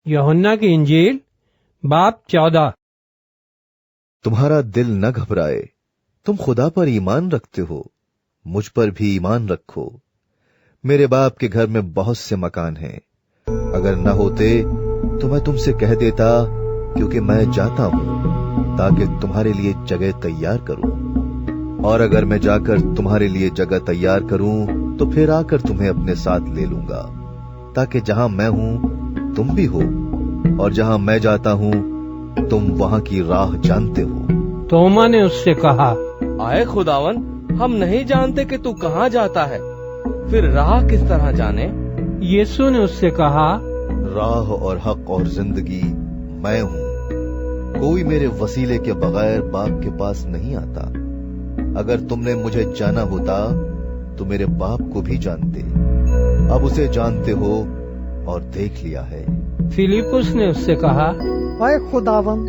यूहन्ना की इंजील बाब 14। तुम्हारा दिल न घबराए, तुम खुदा पर ईमान रखते हो, मुझ पर भी ईमान रखो। मेरे बाप के घर में बहुत से मकान हैं, अगर न होते तो मैं तुमसे कह देता, क्योंकि मैं जाता हूं ताकि तुम्हारे लिए जगह तैयार करूं। और अगर मैं जाकर तुम्हारे लिए जगह तैयार करूं तो फिर आकर तुम्हें अपने साथ ले लूंगा, ताकि जहां मैं हूं तुम भी हो, और जहां मैं जाता हूं तुम वहां की राह जानते हो। तोमा ने उससे कहा, आए खुदावन, हम नहीं जानते कि तू कहाँ जाता है, फिर राह किस तरह जाने? यीशु ने उससे कहा, राह और हक और जिंदगी मैं हूं। कोई मेरे वसीले के बगैर बाप के पास नहीं आता। अगर तुमने मुझे जाना होता तो मेरे बाप को भी जानते, अब उसे जानते हो और देख लिया है। फिलिपुस ने उससे कहा, अय खुदावन,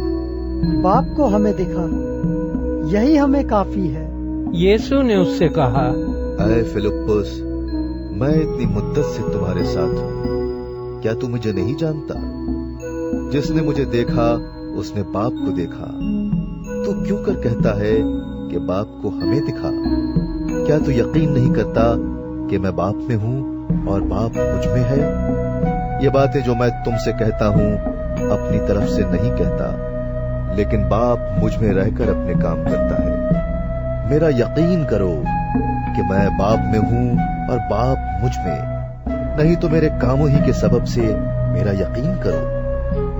बाप को हमें दिखा, यही हमें काफी है। यीशु ने उससे कहा, अय फिलिपुस, मैं इतनी मुद्दत से तुम्हारे साथ हूं, क्या तू मुझे नहीं जानता? जिसने मुझे देखा उसने बाप को देखा। तू क्यों कर कहता है कि बाप को हमें दिखा? क्या तू यकीन नहीं करता कि मैं बाप में हूं और बाप मुझ में है? ये बातें जो मैं तुमसे कहता हूं अपनी तरफ से नहीं कहता, लेकिन बाप मुझ में रहकर अपने काम करता है। मेरा यकीन करो कि मैं बाप में हूं और बाप मुझ में, नहीं तो मेरे कामों ही के सबब से मेरा यकीन करो।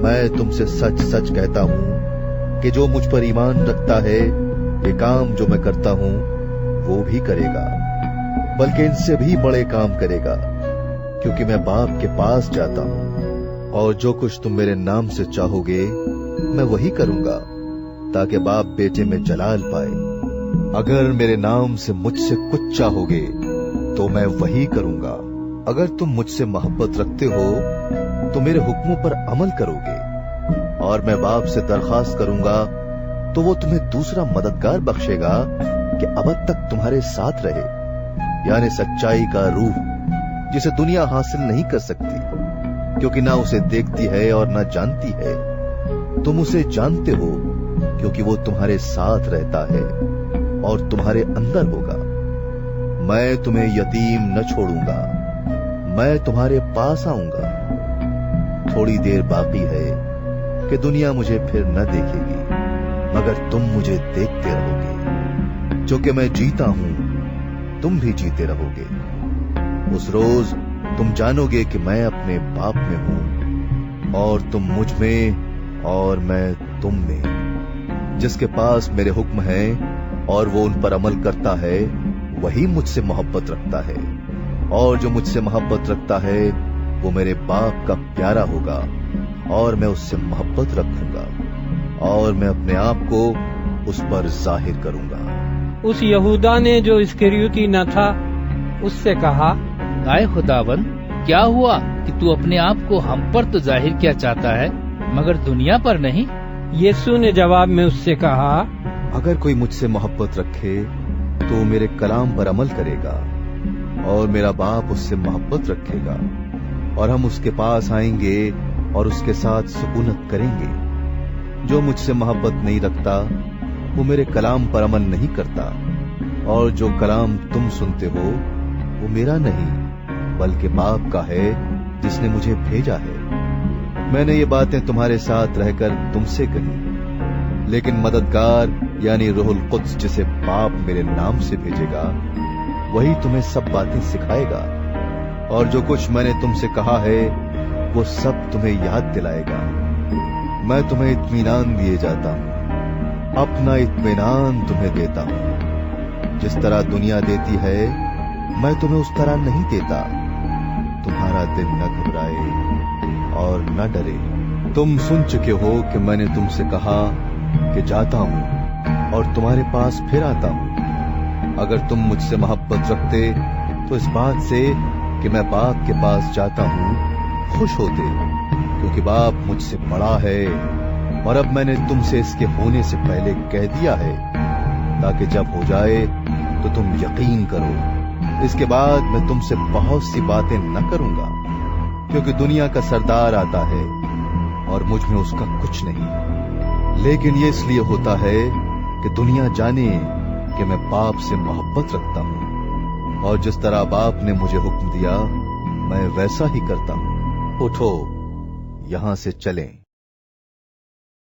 मैं तुमसे सच सच कहता हूं कि जो मुझ पर ईमान रखता है, ये काम जो मैं करता हूं वो भी करेगा, बल्कि इनसे भी बड़े काम करेगा, क्योंकि मैं बाप के पास जाता हूं। और जो कुछ तुम मेरे नाम से चाहोगे मैं वही करूंगा, ताकि बाप बेटे में जलाल पाए। अगर मेरे नाम से मुझसे कुछ चाहोगे तो मैं वही करूंगा। अगर तुम मुझसे मोहब्बत रखते हो तो मेरे हुक्मों पर अमल करोगे। और मैं बाप से दरखास्त करूंगा तो वो तुम्हें दूसरा मददगार बख्शेगा कि अब तक तुम्हारे साथ रहे, यानी सच्चाई का रूह, जिसे दुनिया हासिल नहीं कर सकती, क्योंकि ना उसे देखती है और ना जानती है। तुम उसे जानते हो क्योंकि वो तुम्हारे साथ रहता है और तुम्हारे अंदर होगा। मैं तुम्हें यतीम न छोड़ूंगा, मैं तुम्हारे पास आऊंगा। थोड़ी देर बाकी है कि दुनिया मुझे फिर न देखेगी, मगर तुम मुझे देखते रहोगे। जो कि मैं जीता हूं तुम भी जीते रहोगे। उस रोज तुम जानोगे कि मैं अपने बाप में हूं और तुम मुझ में और मैं तुम में। जिसके पास मेरे हुक्म हैं और वो उन पर अमल करता है, वही मुझसे मोहब्बत रखता है, और जो मुझसे मोहब्बत रखता है वो मेरे बाप का प्यारा होगा, और मैं उससे मोहब्बत रखूंगा और मैं अपने आप को उस पर जाहिर करूंगा। उस यहूदा ने जो इस्करियोती न था उससे कहा, आए खुदावन, क्या हुआ कि तू अपने आप को हम पर तो जाहिर क्या चाहता है, मगर दुनिया पर नहीं? यीशु ने जवाब में उससे कहा, अगर कोई मुझसे मोहब्बत रखे तो मेरे कलाम पर अमल करेगा, और मेरा बाप उससे मोहब्बत रखेगा, और हम उसके पास आएंगे और उसके साथ सुकूनत करेंगे। जो मुझसे मोहब्बत नहीं रखता वो मेरे कलाम पर अमल नहीं करता, और जो कलाम तुम सुनते हो वो मेरा नहीं बल्कि बाप का है जिसने मुझे भेजा है। मैंने ये बातें तुम्हारे साथ रहकर तुमसे कही, लेकिन मददगार यानी रूहुल कुद्स, जिसे बाप मेरे नाम से भेजेगा, वही तुम्हें सब बातें सिखाएगा, और जो कुछ मैंने तुमसे कहा है वो सब तुम्हें याद दिलाएगा। मैं तुम्हें इत्मीनान दिए जाता हूं, अपना इत्मीनान तुम्हें देता हूं। जिस तरह दुनिया देती है मैं तुम्हें उस तरह नहीं देता। तुम्हारा दिल न घबराए और न डरे। तुम सुन चुके हो कि मैंने तुमसे कहा कि जाता हूं और तुम्हारे पास फिर आता हूं। अगर तुम मुझसे मोहब्बत रखते तो इस बात से कि मैं बाप के पास जाता हूं खुश होते, क्योंकि बाप मुझसे बड़ा है, और अब मैंने तुमसे इसके होने से पहले कह दिया है, ताकि जब हो जाए तो तुम यकीन करो। इसके बाद मैं तुमसे बहुत सी बातें न करूंगा, क्योंकि दुनिया का सरदार आता है और मुझ में उसका कुछ नहीं, लेकिन ये इसलिए होता है कि दुनिया जाने कि मैं बाप से मोहब्बत रखता हूं, और जिस तरह बाप ने मुझे हुक्म दिया मैं वैसा ही करता हूं। उठो, यहां से चलें।